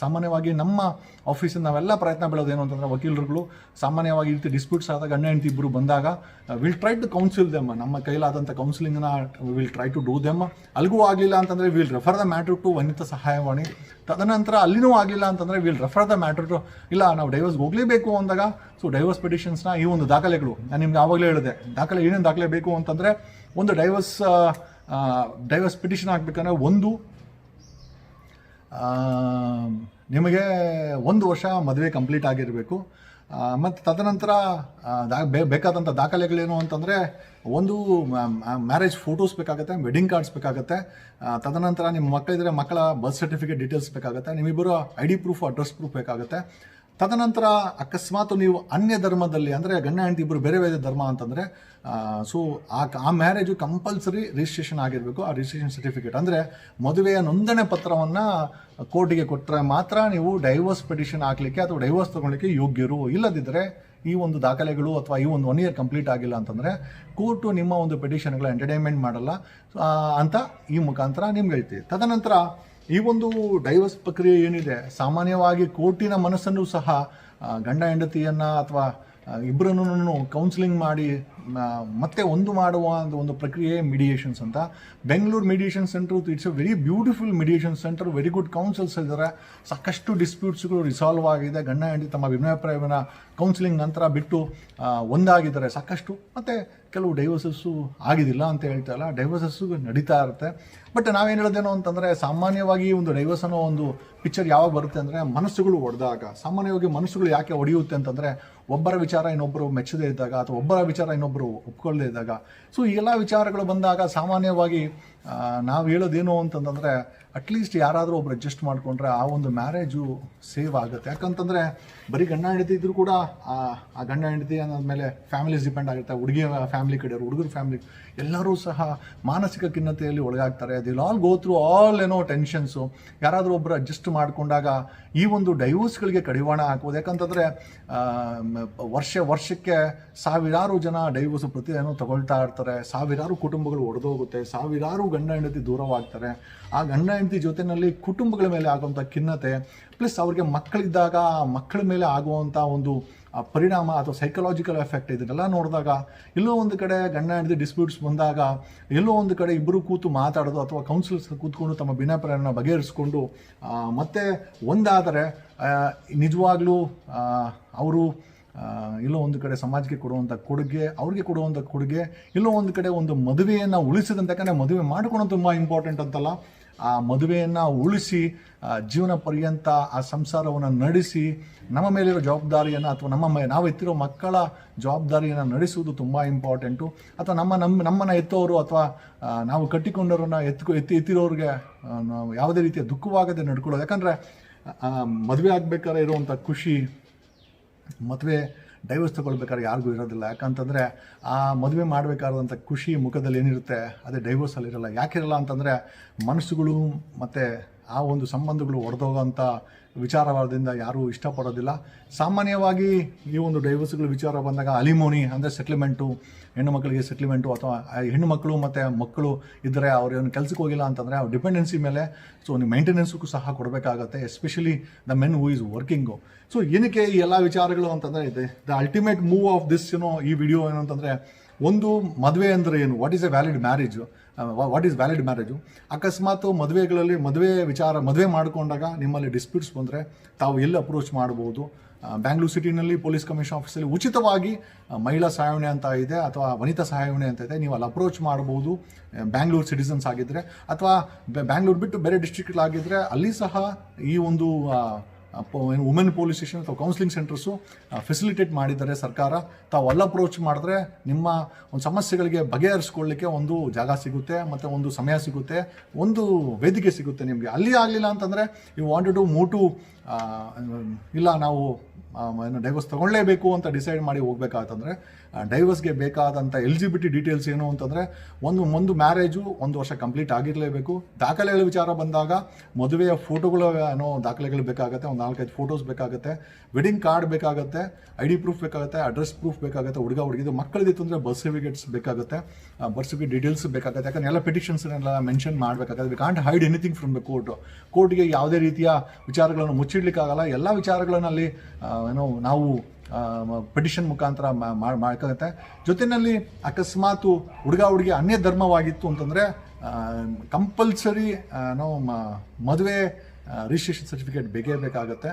S1: ಸಾಮಾನ್ಯವಾಗಿ ನಮ್ಮ ಆಫೀಸಿಂದ ನಾವೆಲ್ಲ ಪ್ರಯತ್ನ ಬೀಳೋದೇನು ಅಂತಂದರೆ ವಕೀಲರುಗಳು ಸಾಮಾನ್ಯವಾಗಿ ಈ ರೀತಿ ಡಿಸ್ಪ್ಯೂಟ್ಸ್ ಆದಾಗ ಗಂಡ ಹೆಂಡತಿ ಇಬ್ಬರು ಬಂದಾಗ will try to counsel them, ನಮ್ಮ ಕೈಲಾದಂಥ ಕೌನ್ಸಿಲಿಂಗ್ನ will try to do them. ಅಲ್ಲಿಗೂ ಆಗಲಿಲ್ಲ ಅಂತಂದರೆ will refer the matter to Vanitha Sahayavani. ತದನಂತರ ಅಲ್ಲಿನೂ ಆಗಲಿಲ್ಲ ಅಂತಂದರೆ will refer the matter to, ಇಲ್ಲ ನಾವು ಡೈವರ್ಸ್ಗೆ ಹೋಗಲೇಬೇಕು ಅಂದಾಗ ಸೊ ಡೈವರ್ಸ್ ಪಿಟಿಷನ್ಸ್ನ ಈ ಒಂದು ದಾಖಲೆಗಳು ನಾನು ನಿಮ್ಗೆ ಆವಾಗಲೇ ಹೇಳಿದೆ. ಏನೇನು ದಾಖಲೆ ಬೇಕು ಅಂತಂದರೆ, ಒಂದು ಡೈವರ್ಸ್ ಪಿಟಿಷನ್ ಹಾಕ್ಬೇಕಂದ್ರೆ ನಿಮಗೆ 1 ವರ್ಷ ಮದುವೆ ಕಂಪ್ಲೀಟ್ ಆಗಿರಬೇಕು. ಮತ್ತು ತದನಂತರ ಬೇಕಾದಂಥ ದಾಖಲೆಗಳೇನು ಅಂತಂದರೆ, ಒಂದು ಮ್ಯಾರೇಜ್ ಫೋಟೋಸ್ ಬೇಕಾಗುತ್ತೆ, ವೆಡ್ಡಿಂಗ್ ಕಾರ್ಡ್ಸ್ ಬೇಕಾಗುತ್ತೆ. ತದನಂತರ ನಿಮ್ಮ ಮಕ್ಕಳಿದ್ರೆ ಮಕ್ಕಳ ಬರ್ತ್ ಸರ್ಟಿಫಿಕೇಟ್ ಡೀಟೇಲ್ಸ್ ಬೇಕಾಗುತ್ತೆ. ನಿಮ್ಮಿಬ್ಬರು ID ಪ್ರೂಫ್, ಅಡ್ರೆಸ್ ಪ್ರೂಫ್ ಬೇಕಾಗುತ್ತೆ. ತದನಂತರ ಅಕಸ್ಮಾತ್ ನೀವು ಅನ್ಯ ಧರ್ಮದಲ್ಲಿ, ಅಂದರೆ ಗಂಡ ಹೆಂಡತಿ ಇಬ್ಬರು ಬೇರೆ ಬೇರೆ ಧರ್ಮ ಅಂತಂದರೆ ಸೊ ಆ ಮ್ಯಾರೇಜು ಕಂಪಲ್ಸರಿ ರಿಜಿಸ್ಟ್ರೇಷನ್ ಆಗಿರಬೇಕು. ಆ ರಿಜಿಸ್ಟ್ರೇಷನ್ ಸರ್ಟಿಫಿಕೇಟ್ ಅಂದರೆ ಮದುವೆಯ ನೋಂದಣಿ ಪತ್ರವನ್ನು ಕೋರ್ಟಿಗೆ ಕೊಟ್ಟರೆ ಮಾತ್ರ ನೀವು ಡೈವರ್ಸ್ ಪಿಟಿಷನ್ ಹಾಕಲಿಕ್ಕೆ ಅಥವಾ ಡೈವರ್ಸ್ ತೊಗೊಳ್ಳಿಕ್ಕೆ ಯೋಗ್ಯರು. ಇಲ್ಲದಿದ್ದರೆ ಈ ಒಂದು ದಾಖಲೆಗಳು ಅಥವಾ ಈ ಒಂದು 1 ಇಯರ್ ಕಂಪ್ಲೀಟ್ ಆಗಿಲ್ಲ ಅಂತಂದರೆ ಕೋರ್ಟು ನಿಮ್ಮ ಒಂದು ಪಿಟಿಷನ್ಗಳ ಎಂಟರ್ಟೈನ್ಮೆಂಟ್ ಮಾಡಲ್ಲ ಅಂತ ಈ ಮುಖಾಂತರ ನಿಮ್ಗೆ ಹೇಳ್ತೀವಿ. ತದನಂತರ ಈ ಒಂದು ಡೈವರ್ಸ್ ಪ್ರಕ್ರಿಯೆ ಏನಿದೆ, ಸಾಮಾನ್ಯವಾಗಿ ಕೋರ್ಟಿನ ಮನಸ್ಸನ್ನು ಸಹ ಗಂಡ ಹೆಂಡತಿಯನ್ನು ಅಥವಾ ಇಬ್ಬರನ್ನು ಕೌನ್ಸಿಲಿಂಗ್ ಮಾಡಿ ಮತ್ತೆ ಮಾಡುವ ಒಂದು ಪ್ರಕ್ರಿಯೆ ಮೀಡಿಯೇಷನ್ಸ್ ಅಂತ. Bengaluru mediation centre it's A very beautiful mediation centre, very good councils ಇದ್ದಾರೆ. ಸಾಕಷ್ಟು ಡಿಸ್ಪ್ಯೂಟ್ಸ್ಗಳು ರಿಸಾಲ್ವ್ ಆಗಿದೆ. ಗಂಡ ಹೆಂಡತಿ ತಮ್ಮ ಅಭಿಪ್ರಾಯವನ್ನು ಕೌನ್ಸಿಲಿಂಗ್ ನಂತರ ಬಿಟ್ಟು ಒಂದಾಗಿದ್ದಾರೆ ಸಾಕಷ್ಟು. ಮತ್ತು ಕೆಲವು ಡೈವರ್ಸಸ್ಸು ಆಗಿದ್ದಿಲ್ಲ ಅಂತ ಹೇಳ್ತಾ ಇಲ್ಲ, ಡೈವರ್ಸಸ್ಸು ನಡೀತಾ ಇರುತ್ತೆ. ಬಟ್ ನಾವೇನು ಹೇಳೋದೇನೋ ಅಂತಂದರೆ, ಸಾಮಾನ್ಯವಾಗಿ ಒಂದು ಡೈವರ್ಸ್ ಅನ್ನೋ ಒಂದು ಪಿಕ್ಚರ್ ಯಾವಾಗ ಬರುತ್ತೆ ಅಂದರೆ ಮನಸ್ಸುಗಳು ಒಡೆದಾಗ. ಸಾಮಾನ್ಯವಾಗಿ ಮನಸ್ಸುಗಳು ಯಾಕೆ ಒಡೆಯುತ್ತೆ ಅಂತಂದರೆ, ಒಬ್ಬರ ವಿಚಾರ ಇನ್ನೊಬ್ಬರು ಮೆಚ್ಚದೇ ಇದ್ದಾಗ ಅಥವಾ ಒಬ್ಬರ ವಿಚಾರ ಇನ್ನೊಬ್ಬರು ಒಪ್ಕೊಳ್ಳದೇ ಇದ್ದಾಗ. ಸೊ ಈ ಎಲ್ಲ ವಿಚಾರಗಳು ಬಂದಾಗ ಸಾಮಾನ್ಯವಾಗಿ ನಾವು ಹೇಳೋದೇನು ಅಂತಂದರೆ, ಅಟ್ಲೀಸ್ಟ್ ಯಾರಾದರೂ ಒಬ್ರು ಅಡ್ಜಸ್ಟ್ ಮಾಡಿಕೊಂಡ್ರೆ ಆ ಒಂದು ಮ್ಯಾರೇಜು ಸೇವ್ ಆಗುತ್ತೆ. ಯಾಕಂತಂದರೆ ಬರೀ ಗಂಡ ಹೆಂಡತಿ ಇದ್ದರೂ ಕೂಡ ಆ ಗಂಡ ಹೆಂಡತಿ ಅನ್ನೋದ್ಮೇಲೆ ಫ್ಯಾಮಿಲೀಸ್ ಡಿಪೆಂಡ್ ಆಗುತ್ತೆ. ಹುಡುಗಿಯ ಫ್ಯಾಮಿಲಿ ಕಡೆಯವರು, ಹುಡುಗರ ಫ್ಯಾಮಿಲಿ ಎಲ್ಲರೂ ಸಹ ಮಾನಸಿಕ ಖಿನ್ನತೆಯಲ್ಲಿ ಒಳಗಾಗ್ತಾರೆ. They all go through all tensions. ಯಾರಾದರೂ ಒಬ್ಬರು ಅಡ್ಜಸ್ಟ್ ಮಾಡಿಕೊಂಡಾಗ ಈ ಒಂದು ಡೈವೋರ್ಸ್ಗಳಿಗೆ ಕಡಿವಾಣ ಹಾಕ್ಬೋದು. ಯಾಕಂತಂದರೆ ವರ್ಷಕ್ಕೆ ಸಾವಿರಾರು ಜನ ಡೈವೋರ್ಸ್ ಪ್ರತಿದಿನ ತಗೊಳ್ತಾ ಇರ್ತಾರೆ. ಸಾವಿರಾರು ಕುಟುಂಬಗಳು ಒಡೆದೋಗುತ್ತೆ. ಸಾವಿರಾರು ಗಂಡ ಹೆಂಡತಿ ದೂರವಾಗ್ತಾರೆ. ಆ ಗಂಡ ಹೆಂಡತಿ ಜೊತೆಯಲ್ಲಿ ಕುಟುಂಬಗಳ ಮೇಲೆ ಆಗುವಂಥ ಖಿನ್ನತೆ, ಪ್ಲಸ್ ಅವ್ರಿಗೆ ಮಕ್ಕಳಿದ್ದಾಗ ಮಕ್ಕಳ ಮೇಲೆ ಆಗುವಂಥ ಒಂದು ಪರಿಣಾಮ ಅಥವಾ ಸೈಕಲಾಜಿಕಲ್ ಎಫೆಕ್ಟ್, ಇದನ್ನೆಲ್ಲ ನೋಡಿದಾಗ ಎಲ್ಲೋ ಒಂದು ಕಡೆ ಗಂಡ ಹೆಂಡತಿ ಡಿಸ್ಪ್ಯೂಟ್ಸ್ ಬಂದಾಗ ಎಲ್ಲೋ ಒಂದು ಕಡೆ ಇಬ್ಬರು ಕೂತು ಮಾತಾಡೋದು ಅಥವಾ ಕೌನ್ಸಿಲ್ಸ್ ಕೂತ್ಕೊಂಡು ತಮ್ಮ ಭಿನ್ನಾಭಿಪ್ರಾಯನ ಬಗೆಹರಿಸ್ಕೊಂಡು ಮತ್ತೆ ಒಂದಾದರೆ ನಿಜವಾಗ್ಲೂ ಅವರು ಎಲ್ಲೋ ಒಂದು ಕಡೆ ಸಮಾಜಕ್ಕೆ ಕೊಡುವಂಥ ಕೊಡುಗೆ, ಅವ್ರಿಗೆ ಕೊಡುವಂಥ ಕೊಡುಗೆ, ಎಲ್ಲೋ ಒಂದು ಕಡೆ ಒಂದು ಮದುವೆಯನ್ನು ಉಳಿಸಿದಂತ. ಯಾಕಂದರೆ ಮದುವೆ ಮಾಡ್ಕೊಳ್ಳೋದು ತುಂಬ ಇಂಪಾರ್ಟೆಂಟ್ ಅಂತಲ್ಲ, ಆ ಮದುವೆಯನ್ನು ಉಳಿಸಿ ಜೀವನ ಪರ್ಯಂತ ಆ ಸಂಸಾರವನ್ನು ನಡೆಸಿ ನಮ್ಮ ಮೇಲಿರೋ ಜವಾಬ್ದಾರಿಯನ್ನು ಅಥವಾ ನಾವು ಎತ್ತಿರೋ ಮಕ್ಕಳ ಜವಾಬ್ದಾರಿಯನ್ನು ನಡೆಸುವುದು ತುಂಬ ಇಂಪಾರ್ಟೆಂಟು. ಅಥವಾ ನಮ್ಮನ್ನು ಎತ್ತೋರು ಅಥವಾ ನಾವು ಕಟ್ಟಿಕೊಂಡವ್ರನ್ನ ಎತ್ತಿರೋರಿಗೆ ಯಾವುದೇ ರೀತಿಯ ದುಃಖವಾಗದೆ ನಡ್ಕೊಳ್ಳೋದು. ಯಾಕಂದರೆ ಮದುವೆ ಆಗಬೇಕಾದ್ರೆ ಇರುವಂಥ ಖುಷಿ ಮದುವೆ ಡೈವರ್ಸ್ ತಗೊಳ್ಬೇಕಾದ್ರೆ ಯಾರಿಗೂ ಇರೋದಿಲ್ಲ. ಯಾಕಂತಂದರೆ ಆ ಮದುವೆ ಮಾಡಬೇಕಾದಂಥ ಖುಷಿ ಮುಖದಲ್ಲಿ ಏನಿರುತ್ತೆ ಅದೇ ಡೈವರ್ಸಲ್ಲಿ ಇರೋಲ್ಲ. ಯಾಕಿರಲ್ಲ ಅಂತಂದರೆ ಮನಸ್ಸುಗಳು ಮತ್ತು ಆ ಒಂದು ಸಂಬಂಧಗಳು ಒಡೆದೋಗೋಂಥ ವಿಚಾರವಾದದಿಂದ ಯಾರೂ ಇಷ್ಟಪಡೋದಿಲ್ಲ. ಸಾಮಾನ್ಯವಾಗಿ ಈ ಒಂದು ಡೈವರ್ಸ್ಗಳ ವಿಚಾರ ಬಂದಾಗ ಅಲಿಮೋನಿ ಅಂದರೆ ಸೆಟ್ಲ್ಮೆಂಟು, ಹೆಣ್ಣು ಮಕ್ಕಳಿಗೆ ಸೆಟ್ಲ್ಮೆಂಟು, ಅಥವಾ ಹೆಣ್ಣು ಮಕ್ಕಳು ಮತ್ತು ಮಕ್ಕಳು ಇದ್ದರೆ ಅವ್ರೇನು ಕೆಲಸಕ್ಕೆ ಹೋಗಿಲ್ಲ ಅಂತಂದರೆ ಅವ್ರ ಡಿಪೆಂಡೆನ್ಸಿ ಮೇಲೆ ಸೊ ನೀವು ಮೇಂಟೆನೆನ್ಸ್ಗೂ ಸಹ ಕೊಡಬೇಕಾಗತ್ತೆ, especially the men who is working. So ಏನಕ್ಕೆ ಈ ಎಲ್ಲ ವಿಚಾರಗಳು ಅಂತಂದರೆ ಇದೆ the ultimate move of this ಈ ವಿಡಿಯೋ ಏನು ಅಂತಂದರೆ, ಒಂದು ಮದುವೆ ಅಂದರೆ ಏನು, what is A valid marriage, what is valid marriage. ಅಕಸ್ಮಾತ್ ಮದುವೆಗಳಲ್ಲಿ ಮದುವೆ ಮಾಡಿಕೊಂಡಾಗ ನಿಮ್ಮಲ್ಲಿ ಡಿಸ್ಪ್ಯೂಟ್ಸ್ ಬಂದರೆ ತಾವು ಎಲ್ಲಿ ಅಪ್ರೋಚ್ ಮಾಡ್ಬೋದು. ಬ್ಯಾಂಗ್ಳೂರು ಸಿಟಿನಲ್ಲಿ ಪೊಲೀಸ್ ಕಮಿಷನ್ ಆಫೀಸಲ್ಲಿ ಉಚಿತವಾಗಿ ಮಹಿಳಾ ಸಹಾಯವಾಣಿ ಅಂತ ಇದೆ ಅಥವಾ ವನಿತಾ ಸಹಾಯವಾಣಿ ಅಂತ ಇದೆ. ನೀವು ಅಲ್ಲಿ ಅಪ್ರೋಚ್ ಮಾಡ್ಬೋದು ಬ್ಯಾಂಗ್ಳೂರು ಸಿಟಿಸನ್ಸ್ ಆಗಿದ್ದರೆ, ಅಥವಾ ಬ್ಯಾಂಗ್ಳೂರು ಬಿಟ್ಟು ಬೇರೆ ಡಿಸ್ಟ್ರಿಕ್ಟ್ಗಳಾಗಿದ್ದರೆ ಅಲ್ಲಿ ಸಹ ಈ ಒಂದು ವುಮೆನ್ ಪೊಲೀಸ್ ಸ್ಟೇಷನ್ ಅಥವಾ ಕೌನ್ಸಿಲಿಂಗ್ ಸೆಂಟರ್ಸು ಫೆಸಿಲಿಟೇಟ್ ಮಾಡಿದ್ದಾರೆ ಸರ್ಕಾರ. ತಾವು ಅಲ್ಲಿ ಅಪ್ರೋಚ್ ಮಾಡಿದ್ರೆ ನಿಮ್ಮ ಒಂದು ಸಮಸ್ಯೆಗಳಿಗೆ ಬಗೆಹರಿಸ್ಕೊಳ್ಳಿಕ್ಕೆ ಒಂದು ಜಾಗ ಸಿಗುತ್ತೆ ಮತ್ತು ಒಂದು ಸಮಯ ಸಿಗುತ್ತೆ, ಒಂದು ವೇದಿಕೆ ಸಿಗುತ್ತೆ ನಿಮಗೆ. ಅಲ್ಲಿ ಆಗಲಿಲ್ಲ ಅಂತಂದರೆ you wanted to move to ಇಲ್ಲ ನಾವು ಡೈವರ್ಸ್ ತೊಗೊಳ್ಳೇಬೇಕು ಅಂತ ಡಿಸೈಡ್ ಮಾಡಿ ಹೋಗ್ಬೇಕಾಗತ್ತಂದರೆ ಡೈವರ್ಸ್ಗೆ ಬೇಕಾದಂಥ ಎಲಿಜಿಬಿಲಿಟಿ ಡೀಟೇಲ್ಸ್ ಏನು ಅಂತಂದರೆ, ಒಂದು ಮ್ಯಾರೇಜು 1 ವರ್ಷ ಕಂಪ್ಲೀಟ್ ಆಗಿರಲೇಬೇಕು. ದಾಖಲೆಗಳ ವಿಚಾರ ಬಂದಾಗ ಮದುವೆಯ ಫೋಟೋಗಳು ದಾಖಲೆಗಳು ಬೇಕಾಗುತ್ತೆ, ಒಂದು 4-5 ಫೋಟೋಸ್ ಬೇಕಾಗುತ್ತೆ, ವೆಡ್ಡಿಂಗ್ ಕಾರ್ಡ್ ಬೇಕಾಗುತ್ತೆ, ID ಪ್ರೂಫ್ ಬೇಕಾಗುತ್ತೆ, ಅಡ್ರೆಸ್ ಪ್ರೂಫ್ ಬೇಕಾಗುತ್ತೆ, ಹುಡುಗಿದು ಮಕ್ಕಳಿದಿತ್ತು ಅಂದರೆ ಬರ್ತ್ ಸರ್ಟಿಫಿಕೇಟ್ಸ್ ಬೇಕಾಗುತ್ತೆ, ಬರ್ತ್ ಸರ್ಟಿಫಿಕೇಟ್ ಡೀಟೇಲ್ಸ್ ಬೇಕಾಗುತ್ತೆ. ಯಾಕಂದರೆ ಎಲ್ಲ ಪೆಟಿಷನ್ಸ್ನೆಲ್ಲ ಮೆನ್ಷನ್ ಮಾಡಬೇಕಾಗುತ್ತೆ. We can't hide anything from the ಕೋರ್ಟ್ಗೆ ಯಾವುದೇ ರೀತಿಯ ವಿಚಾರಗಳನ್ನು ಮುಚ್ಚಿಡ್ಲಿಕ್ಕಾಗಲ್ಲ. ಎಲ್ಲ ವಿಚಾರಗಳನ್ನಲ್ಲಿ ನಾವು ಪೆಟಿಷನ್ ಮುಖಾಂತರ ಮಾಡ್ಕೊಳುತ್ತೆ. ಜೊತೆಯಲ್ಲಿ ಅಕಸ್ಮಾತ್ ಹುಡುಗಿ ಅನ್ಯ ಧರ್ಮವಾಗಿತ್ತು ಅಂತಂದರೆ ಕಂಪಲ್ಸರಿ ಮದುವೆ ರಿಜಿಸ್ಟ್ರೇಷನ್ ಸರ್ಟಿಫಿಕೇಟ್ ಬೇಕೇ ಬೇಕಾಗುತ್ತೆ.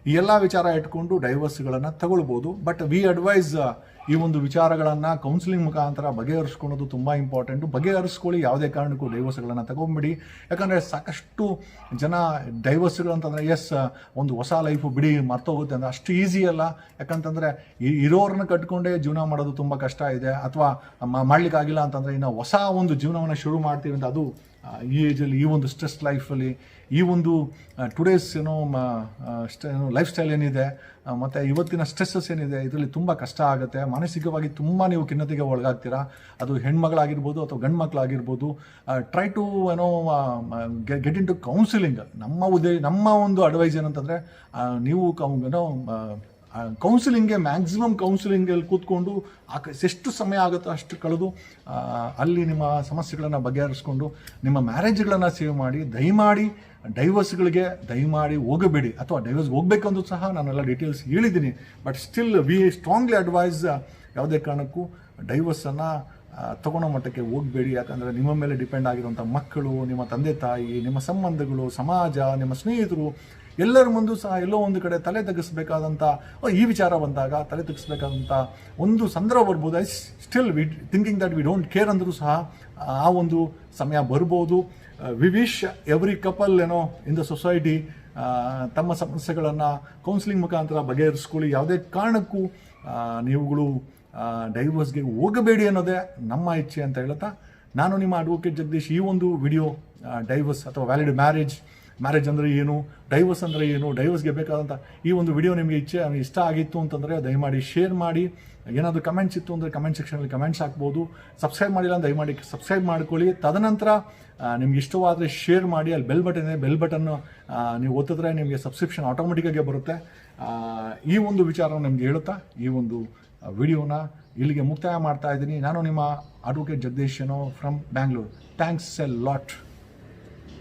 S1: ಈ ಎಲ್ಲ ವಿಚಾರ ಇಟ್ಕೊಂಡು ಡೈವರ್ಸ್ಗಳನ್ನು ತಗೊಳ್ಬೋದು. ಬಟ್ ವಿ ಅಡ್ವೈಸ್ ಈ ಒಂದು ವಿಚಾರಗಳನ್ನು ಕೌನ್ಸಿಲಿಂಗ್ ಮುಖಾಂತರ ಬಗೆಹರಿಸ್ಕೊಳ್ಳೋದು ತುಂಬ ಇಂಪಾರ್ಟೆಂಟು. ಬಗೆಹರಿಸ್ಕೊಳ್ಳಿ, ಯಾವುದೇ ಕಾರಣಕ್ಕೂ ಡೈವರ್ಸ್ಗಳನ್ನು ತಗೊಂಬಿಡಿ. ಯಾಕಂದರೆ ಸಾಕಷ್ಟು ಜನ ಡೈವರ್ಸ್ಗಳು ಅಂತಂದರೆ ಒಂದು ಹೊಸ ಲೈಫು ಬಿಡಿ ಮರ್ತೋಗುತ್ತೆ ಅಂದರೆ ಅಷ್ಟು ಈಸಿ ಅಲ್ಲ. ಯಾಕಂತಂದರೆ ಇರೋರನ್ನ ಕಟ್ಕೊಂಡೇ ಜೀವನ ಮಾಡೋದು ತುಂಬ ಕಷ್ಟ ಇದೆ, ಅಥವಾ ಮಾಡಲಿಕ್ಕಾಗಿಲ್ಲ ಅಂತಂದರೆ ಇನ್ನು ಹೊಸ ಒಂದು ಜೀವನವನ್ನು ಶುರು ಮಾಡ್ತೀವಿ ಅಂತ. ಅದು ಈ ಏಜಲ್ಲಿ, ಈ ಒಂದು ಸ್ಟ್ರೆಸ್ ಲೈಫಲ್ಲಿ, ಈ ಒಂದು ಟುಡೇಸ್ ಲೈಫ್ ಸ್ಟೈಲ್ ಏನಿದೆ ಮತ್ತು ಇವತ್ತಿನ ಸ್ಟ್ರೆಸ್ಸಸ್ ಏನಿದೆ, ಇದರಲ್ಲಿ ತುಂಬ ಕಷ್ಟ ಆಗುತ್ತೆ. ಮಾನಸಿಕವಾಗಿ ತುಂಬ ನೀವು ಖಿನ್ನತೆಗೆ ಒಳಗಾಗ್ತೀರಾ. ಅದು ಹೆಣ್ಮಗಳಾಗಿರ್ಬೋದು ಅಥವಾ ಗಂಡು ಮಕ್ಕಳಾಗಿರ್ಬೋದು. Try to get in to counselling. ನಮ್ಮ ಒಂದು ಅಡ್ವೈಸ್ ಏನಂತಂದರೆ, ನೀವು ಕೌನ್ಸಿಲಿಂಗ್ಗೆ ಮ್ಯಾಕ್ಸಿಮಮ್ ಕೌನ್ಸಿಲಿಂಗಲ್ಲಿ ಕೂತ್ಕೊಂಡು ಎಷ್ಟು ಸಮಯ ಆಗುತ್ತೋ ಅಷ್ಟು ಕಳೆದು ಅಲ್ಲಿ ನಿಮ್ಮ ಸಮಸ್ಯೆಗಳನ್ನು ಬಗೆಹರಿಸ್ಕೊಂಡು ನಿಮ್ಮ ಮ್ಯಾರೇಜ್ಗಳನ್ನು ಸೇವ್ ಮಾಡಿ. ದಯಮಾಡಿ ಡೈವರ್ಸ್ಗಳಿಗೆ ದಯಮಾಡಿ ಹೋಗಬೇಡಿ, ಅಥವಾ ಡೈವರ್ಸ್ಗೆ ಹೋಗಬೇಕು ಅಂದ್ರೂ ಸಹ ನಾನೆಲ್ಲ ಡೀಟೇಲ್ಸ್ ಹೇಳಿದ್ದೀನಿ. But still we strongly advise ಯಾವುದೇ ಕಾರಣಕ್ಕೂ ಡೈವರ್ಸನ್ನು ತಗೊಳ್ಳೋ ಮಟ್ಟಕ್ಕೆ ಹೋಗಬೇಡಿ. ಯಾಕಂದರೆ ನಿಮ್ಮ ಮೇಲೆ ಡಿಪೆಂಡ್ ಆಗಿರುವಂಥ ಮಕ್ಕಳು, ನಿಮ್ಮ ತಂದೆ ತಾಯಿ, ನಿಮ್ಮ ಸಂಬಂಧಗಳು, ಸಮಾಜ, ನಿಮ್ಮ ಸ್ನೇಹಿತರು ಎಲ್ಲರ ಮುಂದೂ ಸಹ ಎಲ್ಲೋ ಒಂದು ಕಡೆ ತಲೆ ತಗ್ಗಿಸ್ಬೇಕಾದಂಥ ಈ ವಿಚಾರ ಬಂದಾಗ ತಲೆ ತಗ್ಗಿಸ್ಬೇಕಾದಂಥ ಒಂದು ಸಂದರ್ಭ ಬರ್ಬೋದು. I still we thinking that we don't care ಅಂದರೂ ಸಹ ಆ ಒಂದು ಸಮಯ ಬರ್ಬೋದು. We wish every couple in the society ತಮ್ಮ ಸಮಸ್ಯೆಗಳನ್ನು ಕೌನ್ಸಿಲಿಂಗ್ ಮುಖಾಂತರ ಬಗೆಹರಿಸ್ಕೊಳ್ಳಿ. ಯಾವುದೇ ಕಾರಣಕ್ಕೂ ನೀವುಗಳು ಡೈವರ್ಸ್ಗೆ ಹೋಗಬೇಡಿ ಅನ್ನೋದೇ ನಮ್ಮ ಇಚ್ಛೆ ಅಂತ ಹೇಳ್ತಾ, ನಾನು ನಿಮ್ಮ ಅಡ್ವೊಕೇಟ್ ಜಗದೀಶ್. ಈ ಒಂದು ವಿಡಿಯೋ ಡೈವರ್ಸ್ ಅಥವಾ ವ್ಯಾಲಿಡ್ ಮ್ಯಾರೇಜ್ ಅಂದರೆ ಏನು, ಡೈವರ್ಸ್ ಅಂದರೆ ಏನು, ಡೈವರ್ಸ್ಗೆ ಬೇಕಾದಂಥ ಈ ಒಂದು ವಿಡಿಯೋ ನಿಮಗೆ ಇಷ್ಟ ಆಗಿತ್ತು ಅಂತಂದರೆ ದಯಮಾಡಿ ಶೇರ್ ಮಾಡಿ. ಏನಾದರೂ ಕಮೆಂಟ್ಸ್ ಇತ್ತು ಅಂದರೆ ಕಮೆಂಟ್ ಸೆಕ್ಷನಲ್ಲಿ ಕಮೆಂಟ್ಸ್ ಹಾಕ್ಬೋದು. ಸಬ್ಸ್ಕ್ರೈಬ್ ಮಾಡಿಲ್ಲ ಅಂತ ದಯಮಾಡಿ ಸಬ್ಸ್ಕ್ರೈಬ್ ಮಾಡ್ಕೊಳ್ಳಿ. ತದನಂತರ ನಿಮ್ಗೆ ಇಷ್ಟವಾದರೆ ಶೇರ್ ಮಾಡಿ. ಅಲ್ಲಿ ಬೆಲ್ ಬಟನ್ ಇದೆ, ಬೆಲ್ ಬಟನ್ನು ನೀವು ಒತ್ತಿದ್ರೆ ನಿಮಗೆ ಸಬ್ಸ್ಕ್ರಿಪ್ಷನ್ ಆಟೋಮೆಟಿಕ್ಕಾಗಿ ಬರುತ್ತೆ. ಈ ಒಂದು ವಿಚಾರವನ್ನು ನಿಮ್ಗೆ ಹೇಳುತ್ತಾ ಈ ಒಂದು ವಿಡಿಯೋನ ಇಲ್ಲಿಗೆ ಮುಕ್ತಾಯ ಮಾಡ್ತಾ ಇದ್ದೀನಿ. ನಾನು ನಿಮ್ಮ advocate Jagadish from Bangalore. Thanks A lot.